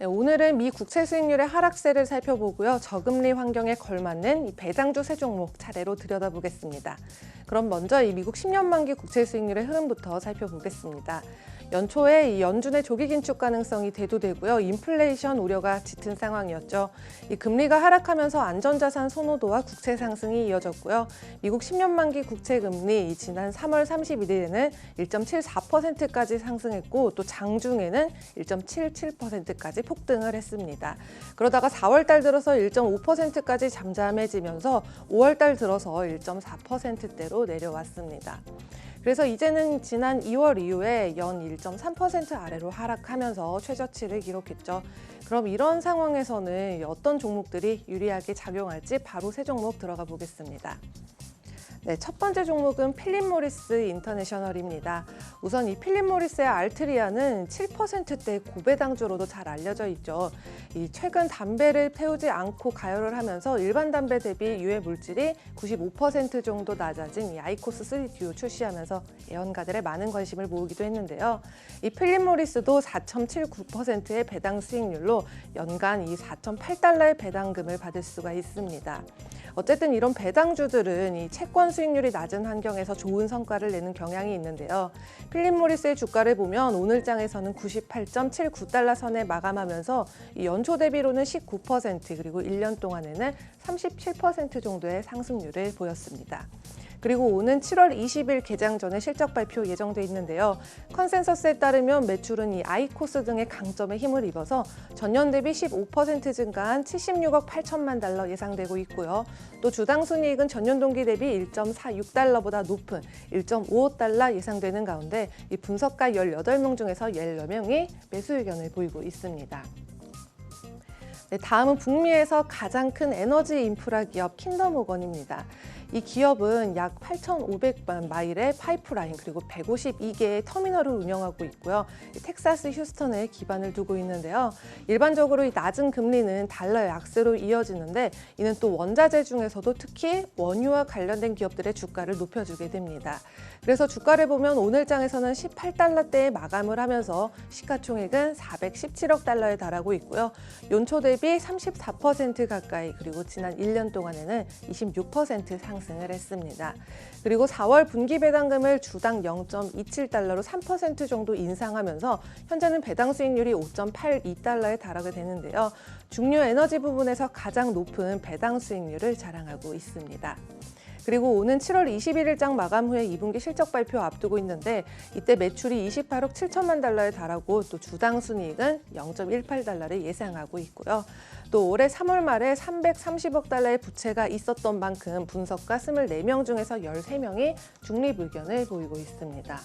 네, 오늘은 미 국채 수익률의 하락세를 살펴보고요. 저금리 환경에 걸맞는 이 배당주 세 종목 차례로 들여다보겠습니다. 그럼 먼저 이 미국 10년 만기 국채 수익률의 흐름부터 살펴보겠습니다. 연초에 이 연준의 조기 긴축 가능성이 대두되고요. 인플레이션 우려가 짙은 상황이었죠. 이 금리가 하락하면서 안전자산 선호도와 국채 상승이 이어졌고요. 미국 10년 만기 국채 금리 지난 3월 31일에는 1.74%까지 상승했고 또 장중에는 1.77%까지 폭등을 했습니다. 그러다가 4월 달 들어서 1.5%까지 잠잠해지면서 5월 달 들어서 1.4%대로 내려왔습니다. 그래서 이제는 지난 2월 이후에 연 1.3% 아래로 하락하면서 최저치를 기록했죠. 그럼 이런 상황에서는 어떤 종목들이 유리하게 작용할지 바로 세 종목 들어가 보겠습니다. 네, 첫 번째 종목은 필립 모리스 인터내셔널입니다. 우선 이 필립 모리스의 알트리아는 7%대 고배당주로도 잘 알려져 있죠. 최근 담배를 태우지 않고 가열을 하면서 일반 담배 대비 유해 물질이 95% 정도 낮아진 이 아이코스 3 듀오 출시하면서 애원가들의 많은 관심을 모으기도 했는데요. 이 필립 모리스도 4.79%의 배당 수익률로 연간 이 4.8달러의 배당금을 받을 수가 있습니다. 어쨌든 이런 배당주들은 이 채권 수익률이 낮은 환경에서 좋은 성과를 내는 경향이 있는데요. 필립 모리스의 주가를 보면 오늘 장에서는 98.79달러 선에 마감하면서 이 연초 대비로는 19% 그리고 1년 동안에는 37% 정도의 상승률을 보였습니다. 그리고 오는 7월 20일 개장 전에 실적 발표 예정돼 있는데요. 컨센서스에 따르면 매출은 이 아이코스 등의 강점에 힘을 입어서 전년 대비 15% 증가한 76억 8천만 달러 예상되고 있고요. 또 주당 순이익은 전년 동기 대비 1.46달러보다 높은 1.55달러 예상되는 가운데 이 분석가 18명 중에서 14명이 매수 의견을 보이고 있습니다. 네, 다음은 북미에서 가장 큰 에너지 인프라 기업 킨덤오건입니다. 이 기업은 약 8,500만 마일의 파이프라인 그리고 152개의 터미널을 운영하고 있고요. 텍사스 휴스턴에 기반을 두고 있는데요. 일반적으로 이 낮은 금리는 달러의 약세로 이어지는데 이는 또 원자재 중에서도 특히 원유와 관련된 기업들의 주가를 높여주게 됩니다. 그래서 주가를 보면 오늘 장에서는 18달러대에 마감을 하면서 시가총액은 417억 달러에 달하고 있고요. 연초 대비 34% 가까이 그리고 지난 1년 동안에는 26% 상승을 했습니다. 그리고 4월 분기 배당금을 주당 0.27달러로 3% 정도 인상하면서 현재는 배당 수익률이 5.82달러에 달하게 되는데요. 중요 에너지 부분에서 가장 높은 배당 수익률을 자랑하고 있습니다. 그리고 오는 7월 21일장 마감 후에 2분기 실적 발표 앞두고 있는데 이때 매출이 28억 7천만 달러에 달하고 또 주당 순이익은 0.18달러를 예상하고 있고요. 또 올해 3월 말에 330억 달러의 부채가 있었던 만큼 분석가 24명 중에서 13명이 중립 의견을 보이고 있습니다.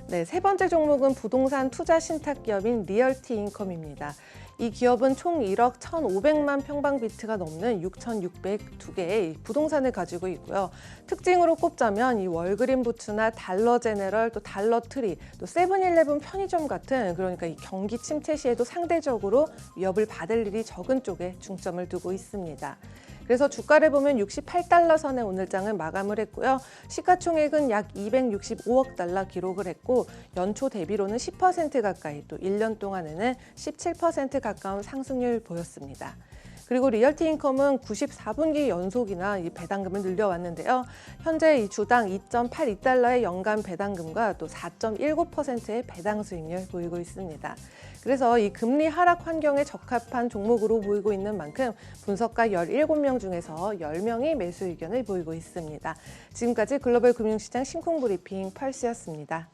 네, 세 번째 종목은 부동산 투자 신탁 기업인 리얼티 인컴입니다. 이 기업은 총 1억 1,500만 평방미터가 넘는 6,602개의 부동산을 가지고 있고요. 특징으로 꼽자면 이 월그린 부츠나 달러 제네럴, 또 달러 트리, 또 세븐일레븐 편의점 같은 그러니까 이 경기 침체 시에도 상대적으로 위협을 받을 일이 적은 쪽에 중점을 두고 있습니다. 그래서 주가를 보면 68달러 선에 오늘장은 마감을 했고요. 시가총액은 약 265억 달러 기록을 했고 연초 대비로는 10% 가까이 또 1년 동안에는 17% 가까운 상승률 보였습니다. 그리고 리얼티 인컴은 94분기 연속이나 이 배당금을 늘려왔는데요. 현재 이 주당 2.82달러의 연간 배당금과 또 4.19%의 배당 수익률 보이고 있습니다. 그래서 이 금리 하락 환경에 적합한 종목으로 보이고 있는 만큼 분석가 17명 중에서 10명이 매수 의견을 보이고 있습니다. 지금까지 글로벌 금융시장 심쿵 브리핑 펄스였습니다.